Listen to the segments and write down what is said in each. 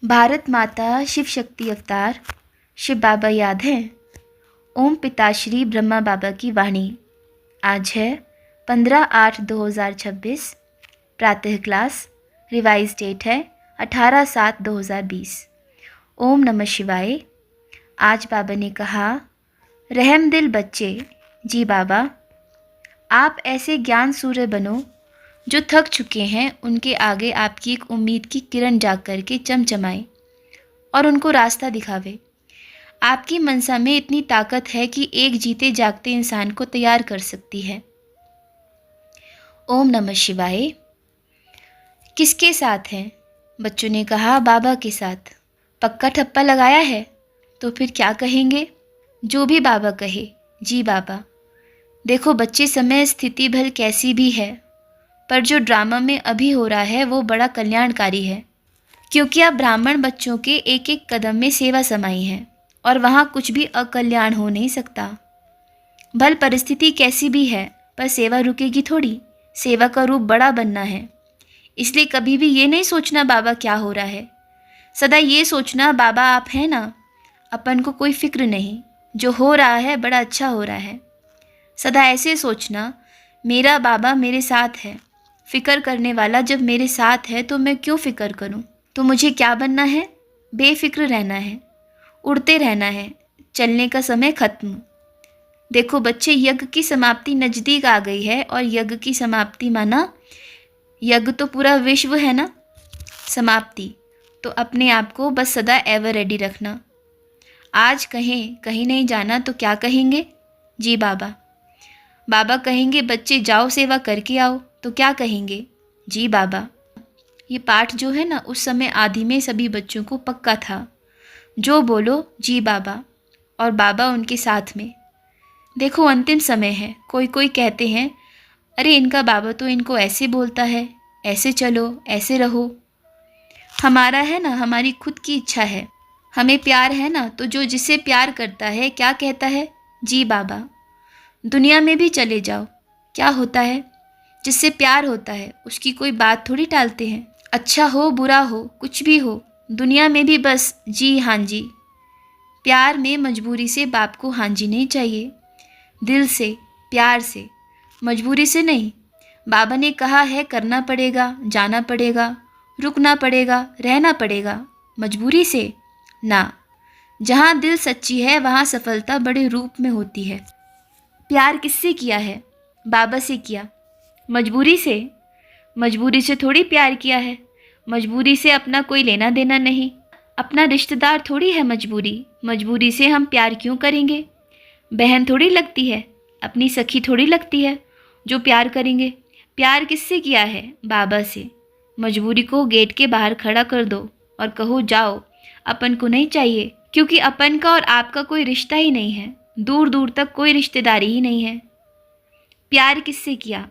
भारत माता शिव शक्ति अवतार शिव बाबा याद है। ओम पिताश्री ब्रह्मा बाबा की वाणी। आज है 15/8/2026। प्रातः क्लास। रिवाइज डेट है 18/7/2020। ओम नमः शिवाय। आज बाबा ने कहा, रहम दिल बच्चे। जी बाबा, आप ऐसे ज्ञान सूर्य बनो जो थक चुके हैं, उनके आगे आपकी एक उम्मीद की किरण जाग करके चमचमाए और उनको रास्ता दिखावे। आपकी मनसा में इतनी ताकत है कि एक जीते जागते इंसान को तैयार कर सकती है। ओम नमः शिवाय। किसके साथ हैं? बच्चों ने कहा, बाबा के साथ। पक्का ठप्पा लगाया है? तो फिर क्या कहेंगे? जो भी बाबा कहे। जी बाबा। देखो बच्चे, समय स्थिति भल कैसी भी है, पर जो ड्रामा में अभी हो रहा है वो बड़ा कल्याणकारी है, क्योंकि आप ब्राह्मण बच्चों के एक एक कदम में सेवा समाई है और वहाँ कुछ भी अकल्याण हो नहीं सकता। भल परिस्थिति कैसी भी है, पर सेवा रुकेगी थोड़ी। सेवा का रूप बड़ा बनना है, इसलिए कभी भी ये नहीं सोचना बाबा क्या हो रहा है। सदा ये सोचना बाबा आप हैं ना, अपन को कोई फिक्र नहीं, जो हो रहा है बड़ा अच्छा हो रहा है। सदा ऐसे सोचना, मेरा बाबा मेरे साथ है। फ़िक्र करने वाला जब मेरे साथ है तो मैं क्यों फ़िक्र करूं? तो मुझे क्या बनना है? बेफिक्र रहना है, उड़ते रहना है, चलने का समय खत्म। देखो बच्चे, यज्ञ की समाप्ति नज़दीक आ गई है, और यज्ञ की समाप्ति माना यज्ञ तो पूरा विश्व है ना। समाप्ति तो अपने आप को बस सदा एवर रेडी रखना। आज कहें कहीं नहीं जाना तो क्या कहेंगे? जी बाबा। बाबा कहेंगे बच्चे जाओ सेवा करके आओ, तो क्या कहेंगे? जी बाबा। ये पाठ जो है ना, उस समय आदि में सभी बच्चों को पक्का था। जो बोलो जी बाबा, और बाबा उनके साथ में। देखो अंतिम समय है, कोई कोई कहते हैं, अरे इनका बाबा तो इनको ऐसे बोलता है, ऐसे चलो ऐसे रहो। हमारा है ना, हमारी खुद की इच्छा है। हमें प्यार है ना, तो जो जिसे प्यार करता है क्या कहता है? जी बाबा। दुनिया में भी चले जाओ, क्या होता है? जिससे प्यार होता है उसकी कोई बात थोड़ी टालते हैं। अच्छा हो बुरा हो कुछ भी हो, दुनिया में भी बस जी हाँ जी। प्यार में मजबूरी से बाप को हाँ जी नहीं चाहिए, दिल से प्यार से, मजबूरी से नहीं। बाबा ने कहा है करना पड़ेगा, जाना पड़ेगा, रुकना पड़ेगा, रहना पड़ेगा, मजबूरी से ना। जहाँ दिल सच्ची है वहाँ सफलता बड़े रूप में होती है। प्यार किससे किया है? बाबा से किया। मजबूरी से? मजबूरी से थोड़ी प्यार किया है। मजबूरी से अपना कोई लेना देना नहीं, अपना रिश्तेदार थोड़ी है मजबूरी। मजबूरी से हम प्यार क्यों करेंगे? बहन थोड़ी लगती है, अपनी सखी थोड़ी लगती है जो प्यार करेंगे। प्यार किससे किया है? बाबा से। मजबूरी को गेट के बाहर खड़ा कर दो और कहो जाओ, अपन को नहीं चाहिए, क्योंकि अपन का और आपका कोई रिश्ता ही नहीं है, दूर दूर तक कोई रिश्तेदारी ही नहीं है। प्यार किससे किया?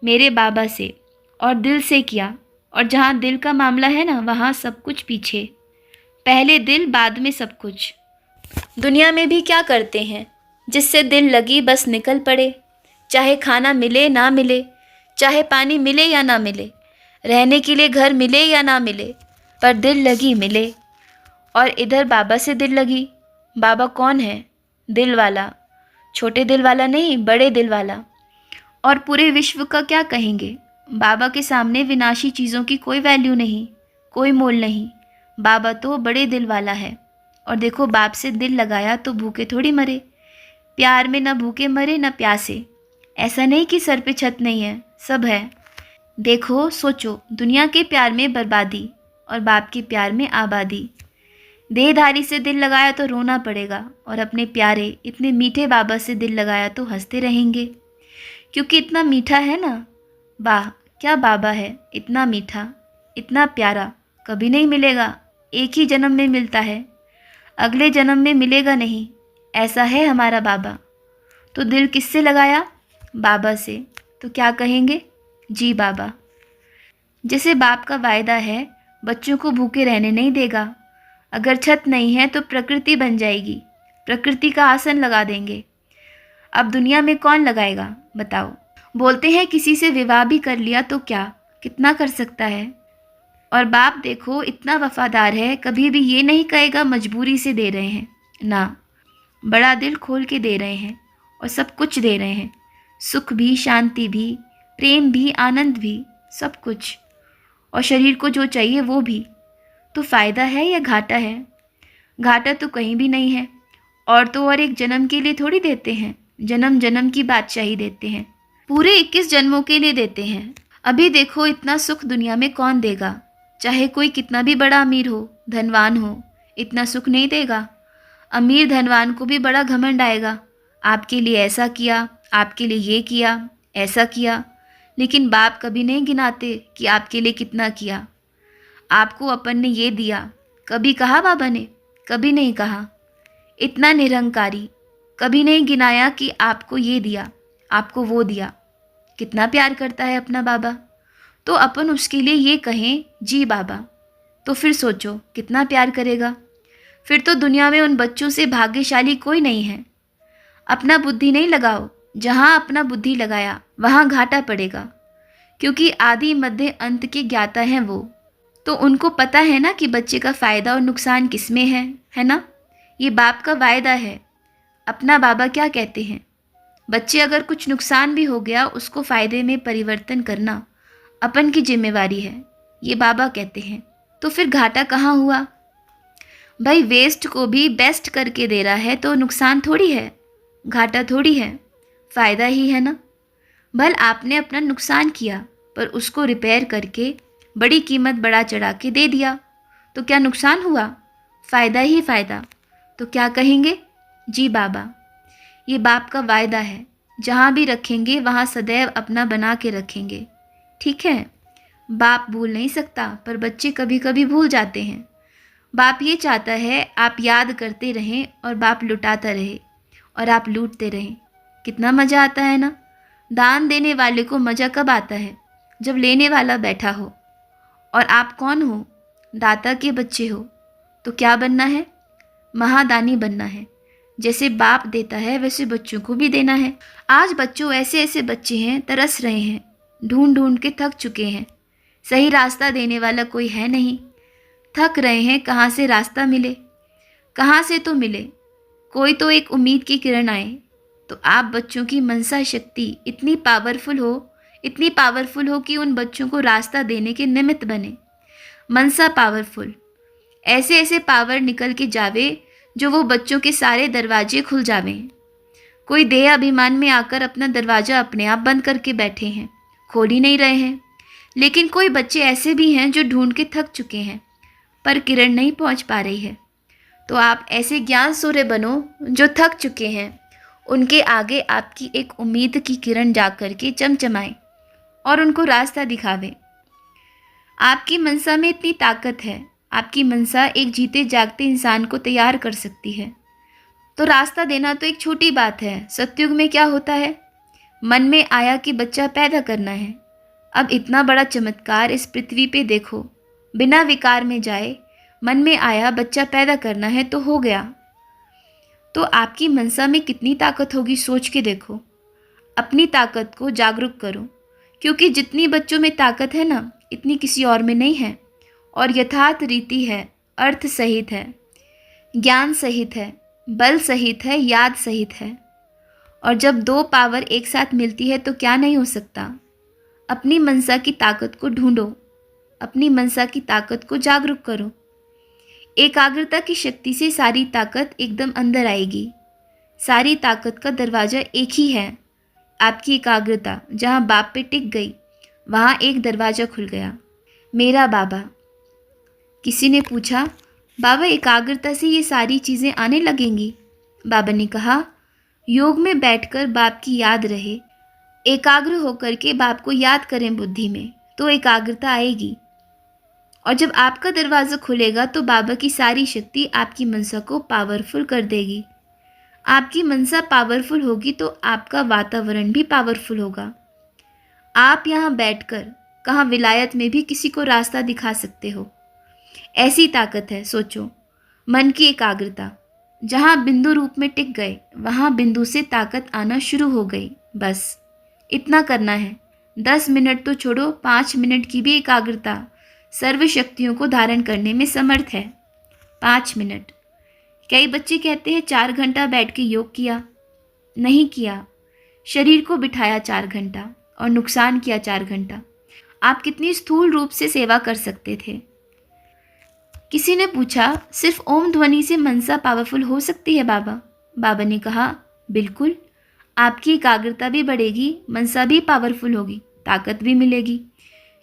मेरे बाबा से, और दिल से किया। और जहाँ दिल का मामला है ना, वहाँ सब कुछ पीछे। पहले दिल बाद में सब कुछ। दुनिया में भी क्या करते हैं, जिससे दिल लगी बस निकल पड़े। चाहे खाना मिले ना मिले, चाहे पानी मिले या ना मिले, रहने के लिए घर मिले या ना मिले, पर दिल लगी मिले। और इधर बाबा से दिल लगी। बाबा कौन है? दिल वाला। छोटे दिल वाला नहीं, बड़े दिल वाला। और पूरे विश्व का क्या कहेंगे? बाबा के सामने विनाशी चीज़ों की कोई वैल्यू नहीं, कोई मोल नहीं। बाबा तो बड़े दिल वाला है। और देखो, बाप से दिल लगाया तो भूखे थोड़ी मरे। प्यार में न भूखे मरे न प्यासे। ऐसा नहीं कि सर पे छत नहीं है, सब है। देखो सोचो, दुनिया के प्यार में बर्बादी और बाप के प्यार में आबादी। देहधारी से दिल लगाया तो रोना पड़ेगा, और अपने प्यारे इतने मीठे बाबा से दिल लगाया तो हंसते रहेंगे, क्योंकि इतना मीठा है ना। वाह क्या बाबा है, इतना मीठा, इतना प्यारा, कभी नहीं मिलेगा। एक ही जन्म में मिलता है, अगले जन्म में मिलेगा नहीं। ऐसा है हमारा बाबा। तो दिल किससे लगाया? बाबा से। तो क्या कहेंगे? जी बाबा। जैसे बाप का वायदा है, बच्चों को भूखे रहने नहीं देगा। अगर छत नहीं है तो प्रकृति बन जाएगी, प्रकृति का आसन लगा देंगे। अब दुनिया में कौन लगाएगा बताओ? बोलते हैं किसी से विवाह भी कर लिया तो क्या, कितना कर सकता है? और बाप देखो इतना वफादार है, कभी भी ये नहीं कहेगा मजबूरी से दे रहे हैं ना, बड़ा दिल खोल के दे रहे हैं और सब कुछ दे रहे हैं, सुख भी, शांति भी, प्रेम भी, आनंद भी, सब कुछ। और शरीर को जो चाहिए वो भी। तो फ़ायदा है या घाटा है? घाटा तो कहीं भी नहीं है। और तो और एक जन्म के लिए थोड़ी देते हैं, जन्म जन्म की बादशाही देते हैं, पूरे 21 जन्मों के लिए देते हैं। अभी देखो इतना सुख दुनिया में कौन देगा? चाहे कोई कितना भी बड़ा अमीर हो, धनवान हो, इतना सुख नहीं देगा। अमीर धनवान को भी बड़ा घमंड आएगा, आपके लिए ऐसा किया, आपके लिए ये किया, ऐसा किया। लेकिन बाप कभी नहीं गिनाते कि आपके लिए कितना किया। आपको अपन ने ये दिया, कभी कहा बाबा ने? कभी नहीं कहा। इतना निरंकारी, कभी नहीं गिनाया कि आपको ये दिया, आपको वो दिया। कितना प्यार करता है अपना बाबा। तो अपन उसके लिए ये कहें जी बाबा, तो फिर सोचो कितना प्यार करेगा। फिर तो दुनिया में उन बच्चों से भाग्यशाली कोई नहीं है। अपना बुद्धि नहीं लगाओ, जहाँ अपना बुद्धि लगाया वहाँ घाटा पड़ेगा, क्योंकि आदि मध्य अंत के ज्ञाता हैं वो। तो उनको पता है ना कि बच्चे का फ़ायदा और नुकसान किस में है ना? ये बाप का वायदा है। अपना बाबा क्या कहते हैं? बच्चे अगर कुछ नुकसान भी हो गया, उसको फ़ायदे में परिवर्तन करना अपन की जिम्मेवारी है, ये बाबा कहते हैं। तो फिर घाटा कहाँ हुआ? भाई वेस्ट को भी बेस्ट करके दे रहा है तो नुकसान थोड़ी है, घाटा थोड़ी है, फ़ायदा ही है ना। भल आपने अपना नुकसान किया पर उसको रिपेयर करके बड़ी कीमत बढ़ा चढ़ा के दे दिया, तो क्या नुकसान हुआ? फ़ायदा ही फ़ायदा। तो क्या कहेंगे? जी बाबा। ये बाप का वायदा है, जहाँ भी रखेंगे वहाँ सदैव अपना बना के रखेंगे, ठीक है? बाप भूल नहीं सकता, पर बच्चे कभी कभी भूल जाते हैं। बाप ये चाहता है आप याद करते रहें और बाप लुटाता रहे और आप लूटते रहें। कितना मज़ा आता है ना। दान देने वाले को मज़ा कब आता है? जब लेने वाला बैठा हो। और आप कौन हो? दाता के बच्चे हो। तो क्या बनना है? महादानी बनना है। जैसे बाप देता है वैसे बच्चों को भी देना है। आज बच्चों ऐसे ऐसे बच्चे हैं, तरस रहे हैं, ढूंढ ढूंढ के थक चुके हैं, सही रास्ता देने वाला कोई है नहीं। थक रहे हैं, कहाँ से रास्ता मिले? कहाँ से तो मिले, कोई तो एक उम्मीद की किरण आए। तो आप बच्चों की मनसा शक्ति इतनी पावरफुल हो कि उन बच्चों को रास्ता देने के निमित्त बने। मनसा पावरफुल, ऐसे ऐसे पावर निकल के जावे जो वो बच्चों के सारे दरवाजे खुल जावें। कोई देह अभिमान में आकर अपना दरवाज़ा अपने आप बंद करके बैठे हैं, खोल ही नहीं रहे हैं। लेकिन कोई बच्चे ऐसे भी हैं जो ढूंढ के थक चुके हैं, पर किरण नहीं पहुंच पा रही है। तो आप ऐसे ज्ञान सूर्य बनो जो थक चुके हैं, उनके आगे आपकी एक उम्मीद की किरण जा कर के चमचमाए और उनको रास्ता दिखावे। आपकी मनसा में इतनी ताकत है, आपकी मनसा एक जीते जागते इंसान को तैयार कर सकती है। तो रास्ता देना तो एक छोटी बात है। सतयुग में क्या होता है? मन में आया कि बच्चा पैदा करना है। अब इतना बड़ा चमत्कार इस पृथ्वी पे देखो, बिना विकार में जाए मन में आया बच्चा पैदा करना है तो हो गया। तो आपकी मनसा में कितनी ताकत होगी, सोच के देखो। अपनी ताकत को जागरूक करो, क्योंकि जितनी बच्चों में ताकत है ना, इतनी किसी और में नहीं है। और यथार्थ रीति है, अर्थ सहित है, ज्ञान सहित है, बल सहित है, याद सहित है। और जब दो पावर एक साथ मिलती है तो क्या नहीं हो सकता। अपनी मनसा की ताकत को ढूंढो, अपनी मनसा की ताकत को जागरूक करो। एकाग्रता की शक्ति से सारी ताकत एकदम अंदर आएगी। सारी ताकत का दरवाज़ा एक ही है, आपकी एकाग्रता। जहाँ बाप पे टिक गई वहाँ एक दरवाज़ा खुल गया, मेरा बाबा। किसी ने पूछा, बाबा एकाग्रता से ये सारी चीज़ें आने लगेंगी? बाबा ने कहा, योग में बैठकर बाप की याद रहे, एकाग्र होकर के बाप को याद करें बुद्धि में, तो एकाग्रता आएगी। और जब आपका दरवाज़ा खुलेगा तो बाबा की सारी शक्ति आपकी मनसा को पावरफुल कर देगी। आपकी मनसा पावरफुल होगी तो आपका वातावरण भी पावरफुल होगा। आप यहाँ बैठकर कहाँ विलायत में भी किसी को रास्ता दिखा सकते हो। ऐसी ताकत है, सोचो। मन की एकाग्रता, जहाँ बिंदु रूप में टिक गए वहाँ बिंदु से ताकत आना शुरू हो गई। बस इतना करना है। 10 मिनट तो छोड़ो, 5 मिनट की भी एकाग्रता सर्व शक्तियों को धारण करने में समर्थ है। 5 मिनट। कई बच्चे कहते हैं 4 घंटा बैठ के योग किया। नहीं किया। शरीर को बिठाया 4 घंटा और नुकसान किया 4 घंटा। आप कितनी स्थूल रूप से सेवा कर सकते थे। किसी ने पूछा, सिर्फ ओम ध्वनि से मनसा पावरफुल हो सकती है बाबा? बाबा ने कहा, बिल्कुल। आपकी एकाग्रता भी बढ़ेगी, मनसा भी पावरफुल होगी, ताकत भी मिलेगी।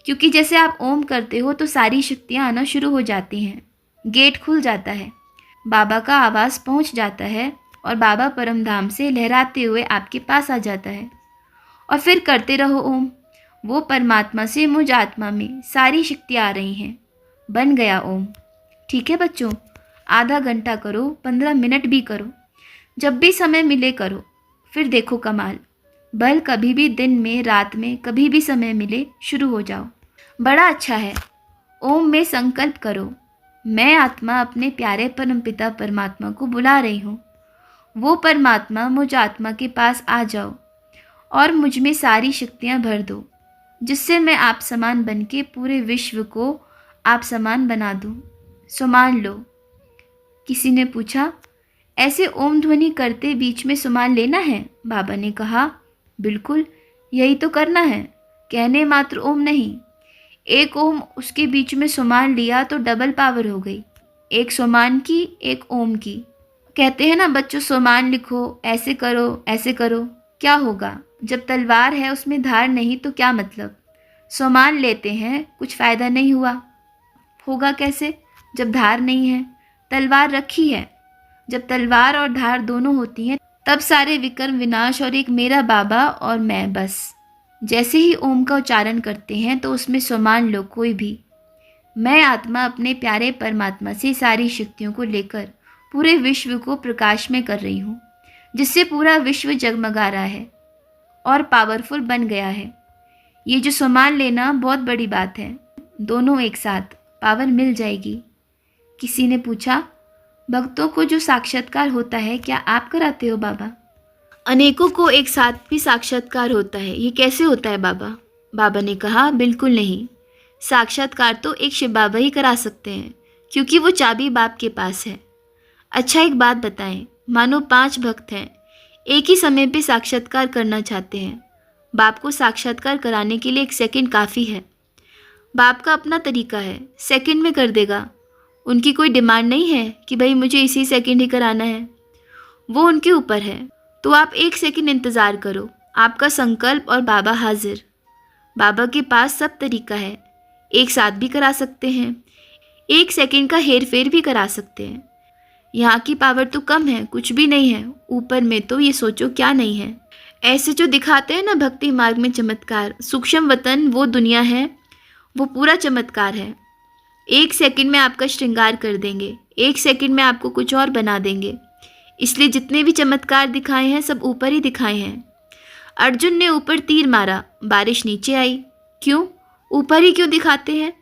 क्योंकि जैसे आप ओम करते हो तो सारी शक्तियाँ आना शुरू हो जाती हैं। गेट खुल जाता है, बाबा का आवाज़ पहुँच जाता है और बाबा परमधाम से लहराते हुए आपके पास आ जाता है। और फिर करते रहो ओम। वो परमात्मा से मुझ आत्मा में सारी शक्तियाँ आ रही हैं। बन गया ओम। ठीक है बच्चों, आधा घंटा करो, 15 मिनट भी करो, जब भी समय मिले करो, फिर देखो कमाल। बल कभी भी दिन में, रात में, कभी भी समय मिले शुरू हो जाओ। बड़ा अच्छा है। ओम में संकल्प करो, मैं आत्मा अपने प्यारे परमपिता परमात्मा को बुला रही हूँ। वो परमात्मा मुझ आत्मा के पास आ जाओ और मुझ में सारी शक्तियाँ भर दो, जिससे मैं आप समान बन के पूरे विश्व को आप समान बना दूँ। सो मान लो। किसी ने पूछा, ऐसे ओम ध्वनि करते बीच में सुमान लेना है? बाबा ने कहा, बिल्कुल, यही तो करना है। कहने मात्र ओम नहीं, एक ओम उसके बीच में सुमान लिया तो डबल पावर हो गई। एक सुमान की, एक ओम की। कहते हैं ना बच्चों, सुमान लिखो, ऐसे करो, ऐसे करो। क्या होगा? जब तलवार है उसमें धार नहीं तो क्या मतलब? सुमान लेते हैं, कुछ फ़ायदा नहीं हुआ। होगा कैसे जब धार नहीं है? तलवार रखी है। जब तलवार और धार दोनों होती हैं तब सारे विकर्म विनाश और एक मेरा बाबा और मैं बस। जैसे ही ओम का उच्चारण करते हैं तो उसमें सुमान लो कोई भी। मैं आत्मा अपने प्यारे परमात्मा से सारी शक्तियों को लेकर पूरे विश्व को प्रकाश में कर रही हूँ, जिससे पूरा विश्व जगमगा रहा है और पावरफुल बन गया है। ये जो सुमान लेना बहुत बड़ी बात है। दोनों एक साथ पावर मिल जाएगी। किसी ने पूछा, भक्तों को जो साक्षात्कार होता है क्या आप कराते हो बाबा? अनेकों को एक साथ भी साक्षात्कार होता है, ये कैसे होता है बाबा? बाबा ने कहा, बिल्कुल नहीं। साक्षात्कार तो एक शिव बाबा ही करा सकते हैं, क्योंकि वो चाबी बाप के पास है। अच्छा एक बात बताएं, मानो 5 भक्त हैं, एक ही समय पे साक्षात्कार करना चाहते हैं। बाप को साक्षात्कार कराने के लिए 1 सेकंड काफ़ी है। बाप का अपना तरीका है, सेकंड में कर देगा। उनकी कोई डिमांड नहीं है कि भाई मुझे इसी सेकंड ही कराना है, वो उनके ऊपर है। तो आप 1 सेकंड इंतज़ार करो, आपका संकल्प और बाबा हाजिर। बाबा के पास सब तरीका है, एक साथ भी करा सकते हैं, 1 सेकंड का हेर फेर भी करा सकते हैं। यहाँ की पावर तो कम है, कुछ भी नहीं है, ऊपर में तो ये सोचो क्या नहीं है। ऐसे जो दिखाते हैं ना भक्ति मार्ग में चमत्कार, सूक्ष्म वतन वो दुनिया है, वो पूरा चमत्कार है। 1 सेकंड में आपका श्रृंगार कर देंगे, 1 सेकंड में आपको कुछ और बना देंगे। इसलिए जितने भी चमत्कार दिखाए हैं सब ऊपर ही दिखाए हैं। अर्जुन ने ऊपर तीर मारा, बारिश नीचे आई। क्यों? ऊपर ही क्यों दिखाते हैं?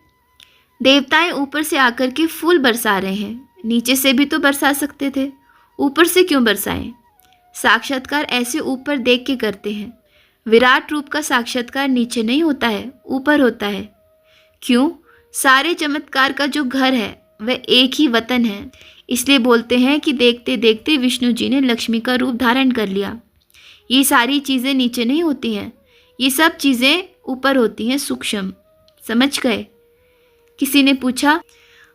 देवताएं ऊपर से आकर के फूल बरसा रहे हैं, नीचे से भी तो बरसा सकते थे, ऊपर से क्यों बरसाएं? साक्षात्कार ऐसे ऊपर देख के करते हैं। विराट रूप का साक्षात्कार नीचे नहीं होता है, ऊपर होता है। क्यों? सारे चमत्कार का जो घर है वह एक ही वतन है। इसलिए बोलते हैं कि देखते देखते विष्णु जी ने लक्ष्मी का रूप धारण कर लिया। ये सारी चीज़ें नीचे नहीं होती हैं, ये सब चीज़ें ऊपर होती हैं, सूक्ष्म। समझ गए? किसी ने पूछा,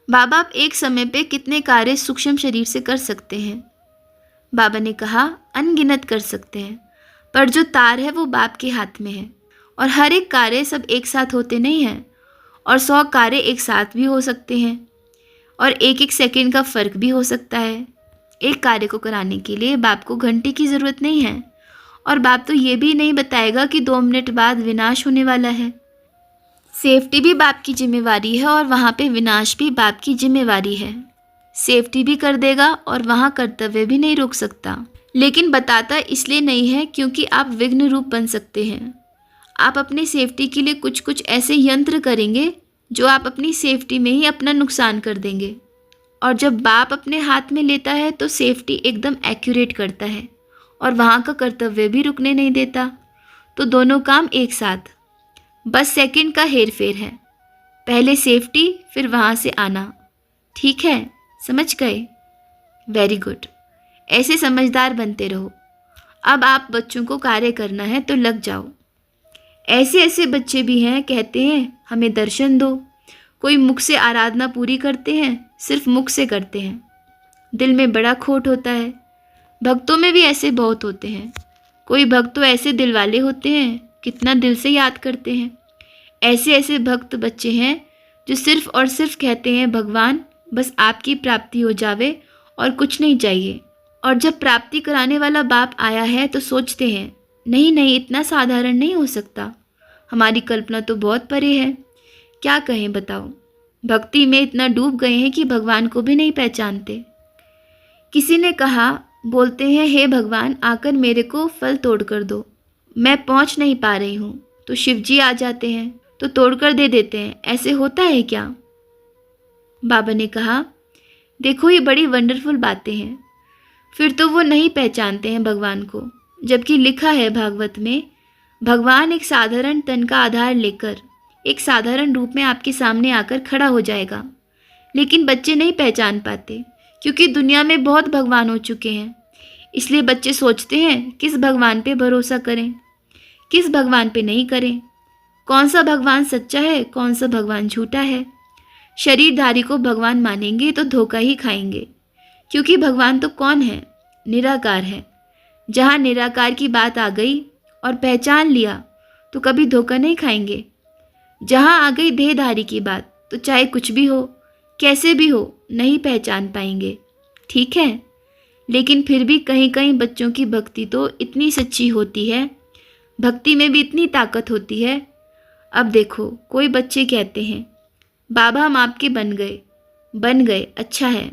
बाबा आप एक समय पे कितने कार्य सूक्ष्म शरीर से कर सकते हैं? बाबा ने कहा, अनगिनत कर सकते हैं, पर जो तार है वो बाप के हाथ में है। और हर एक कार्य सब एक साथ होते नहीं हैं, और 100 कार्य एक साथ भी हो सकते हैं, और 1-1 सेकंड का फ़र्क भी हो सकता है। एक कार्य को कराने के लिए बाप को घंटे की ज़रूरत नहीं है, और बाप तो ये भी नहीं बताएगा कि 2 मिनट बाद विनाश होने वाला है। सेफ्टी भी बाप की जिम्मेवारी है और वहाँ पे विनाश भी बाप की जिम्मेवारी है। सेफ्टी भी कर देगा और वहाँ कर्तव्य भी नहीं रोक सकता, लेकिन बताता इसलिए नहीं है क्योंकि आप विघ्न रूप बन सकते हैं। आप अपनी सेफ्टी के लिए कुछ कुछ ऐसे यंत्र करेंगे जो आप अपनी सेफ्टी में ही अपना नुकसान कर देंगे। और जब बाप अपने हाथ में लेता है तो सेफ्टी एकदम एक्यूरेट करता है और वहाँ का कर्तव्य भी रुकने नहीं देता। तो दोनों काम एक साथ, बस सेकंड का हेर फेर है। पहले सेफ्टी, फिर वहाँ से आना। ठीक है, समझ गए? Very good. ऐसे समझदार बनते रहो। अब आप बच्चों को कार्य करना है तो लग जाओ। ऐसे ऐसे बच्चे भी हैं, कहते हैं हमें दर्शन दो। कोई मुख से आराधना पूरी करते हैं, सिर्फ मुख से करते हैं, दिल में बड़ा खोट होता है। भक्तों में भी ऐसे बहुत होते हैं। कोई भक्त तो ऐसे दिल वाले होते हैं, कितना दिल से याद करते हैं। ऐसे ऐसे भक्त बच्चे हैं जो सिर्फ और सिर्फ कहते हैं भगवान बस आपकी प्राप्ति हो जावे और कुछ नहीं चाहिए। और जब प्राप्ति कराने वाला बाप आया है तो सोचते हैं नहीं नहीं, इतना साधारण नहीं हो सकता, हमारी कल्पना तो बहुत परे है। क्या कहें बताओ, भक्ति में इतना डूब गए हैं कि भगवान को भी नहीं पहचानते। किसी ने कहा, बोलते हैं हे भगवान आकर मेरे को फल तोड़ कर दो, मैं पहुंच नहीं पा रही हूँ। तो शिव जी आ जाते हैं तो तोड़कर दे देते हैं। ऐसे होता है क्या? बाबा ने कहा, देखो ये बड़ी वंडरफुल बातें हैं। फिर तो वो नहीं पहचानते हैं भगवान को, जबकि लिखा है भागवत में, भगवान एक साधारण तन का आधार लेकर एक साधारण रूप में आपके सामने आकर खड़ा हो जाएगा। लेकिन बच्चे नहीं पहचान पाते, क्योंकि दुनिया में बहुत भगवान हो चुके हैं। इसलिए बच्चे सोचते हैं किस भगवान पे भरोसा करें, किस भगवान पे नहीं करें, कौन सा भगवान सच्चा है, कौन सा भगवान झूठा है। शरीरधारी को भगवान मानेंगे तो धोखा ही खाएंगे, क्योंकि भगवान तो कौन है? निराकार है। जहाँ निराकार की बात आ गई और पहचान लिया तो कभी धोखा नहीं खाएंगे। जहाँ आ गई देहधारी की बात तो चाहे कुछ भी हो, कैसे भी हो, नहीं पहचान पाएंगे। ठीक है, लेकिन फिर भी कहीं कहीं बच्चों की भक्ति तो इतनी सच्ची होती है, भक्ति में भी इतनी ताकत होती है। अब देखो, कोई बच्चे कहते हैं बाबा हम आपके बन गए, अच्छा है।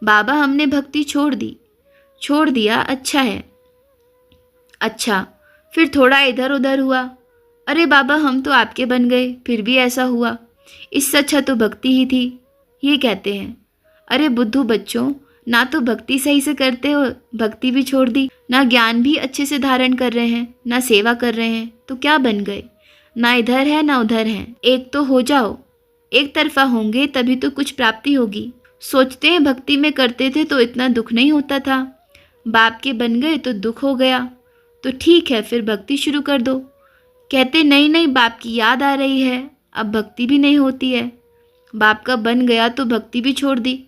बाबा हमने भक्ति छोड़ दिया, अच्छा है। अच्छा, फिर थोड़ा इधर उधर हुआ, अरे बाबा हम तो आपके बन गए, फिर भी ऐसा हुआ, इससे अच्छा तो भक्ति ही थी। ये कहते हैं। अरे बुद्धू बच्चों, ना तो भक्ति सही से करते हो, भक्ति भी छोड़ दी, ना ज्ञान भी अच्छे से धारण कर रहे हैं, ना सेवा कर रहे हैं, तो क्या बन गए? ना इधर है ना उधर है। एक तो हो जाओ, एक तरफा होंगे तभी तो कुछ प्राप्ति होगी। सोचते हैं भक्ति में करते थे तो इतना दुख नहीं होता था, बाप के बन गए तो दुख हो गया, तो ठीक है फिर भक्ति शुरू कर दो। कहते नहीं नहीं, बाप की याद आ रही है, अब भक्ति भी नहीं होती है। बाप का बन गया तो भक्ति भी छोड़ दी,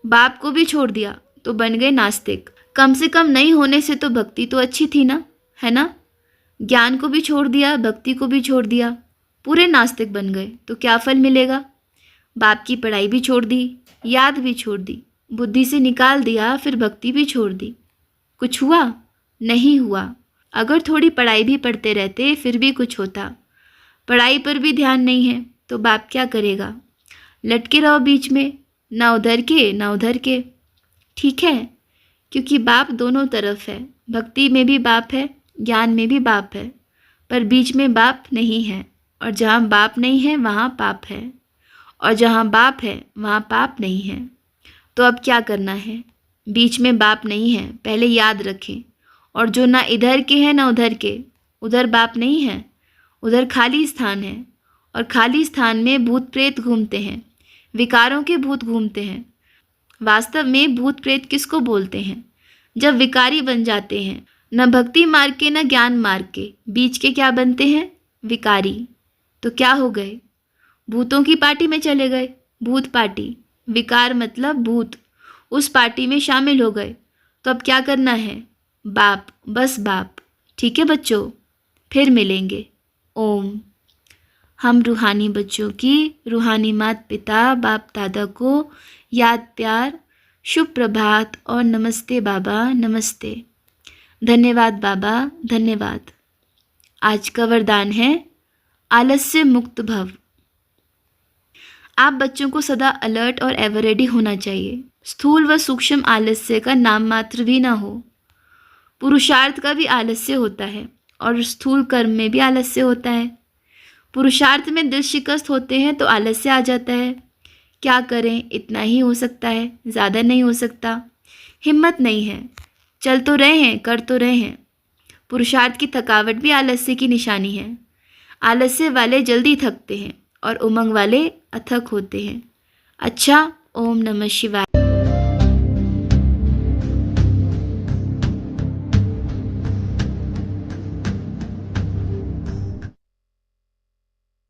बाप को भी छोड़ दिया तो बन गए नास्तिक। कम से कम नहीं होने से तो भक्ति तो अच्छी थी ना, है ना? ज्ञान को भी छोड़ दिया, भक्ति को भी छोड़ दिया, पूरे नास्तिक बन गए तो क्या फल मिलेगा? बाप की पढ़ाई भी छोड़ दी, याद भी छोड़ दी, बुद्धि से निकाल दिया, फिर भक्ति भी छोड़ दी। कुछ हुआ? नहीं हुआ। अगर थोड़ी पढ़ाई भी पढ़ते रहते फिर भी कुछ होता। पढ़ाई पर भी ध्यान नहीं है तो बाप क्या करेगा? लटके रहो बीच में, ना उधर के ना उधर के। ठीक है, क्योंकि बाप दोनों तरफ है, भक्ति में भी बाप है, ज्ञान में भी बाप है, पर बीच में बाप नहीं है। और जहाँ बाप नहीं है वहाँ पाप है, और जहाँ बाप है वहाँ पाप नहीं है। तो अब क्या करना है? बीच में बाप नहीं है, पहले याद रखें। और जो ना इधर के हैं ना उधर के, उधर बाप नहीं है, उधर खाली स्थान है, और खाली स्थान में भूत प्रेत घूमते हैं, विकारों के भूत घूमते हैं। वास्तव में भूत प्रेत किसको बोलते हैं? जब विकारी बन जाते हैं, न भक्ति मार्ग के न ज्ञान मार्ग के, बीच के क्या बनते हैं? विकारी। तो क्या हो गए? भूतों की पार्टी में चले गए, भूत पार्टी। विकार मतलब भूत, उस पार्टी में शामिल हो गए। तो अब क्या करना है? बाप, बस बाप। ठीक है बच्चों, फिर मिलेंगे। ओम। हम रूहानी बच्चों की रूहानी माता पिता बाप दादा को याद प्यार, शुभ प्रभात और नमस्ते बाबा, नमस्ते। धन्यवाद बाबा, धन्यवाद। आज का वरदान है आलस्य मुक्त भव। आप बच्चों को सदा अलर्ट और एवर रेडी होना चाहिए। स्थूल व सूक्ष्म आलस्य का नाम मात्र भी ना हो। पुरुषार्थ का भी आलस्य होता है और स्थूल कर्म में भी आलस्य होता है। पुरुषार्थ में दिल शिकस्त होते हैं तो आलस्य आ जाता है। क्या करें, इतना ही हो सकता है, ज़्यादा नहीं हो सकता, हिम्मत नहीं है, चल तो रहे हैं, कर तो रहे हैं। पुरुषार्थ की थकावट भी आलस्य की निशानी है। आलस्य वाले जल्दी थकते हैं और उमंग वाले अथक होते हैं। अच्छा, ओम नमः शिवाय।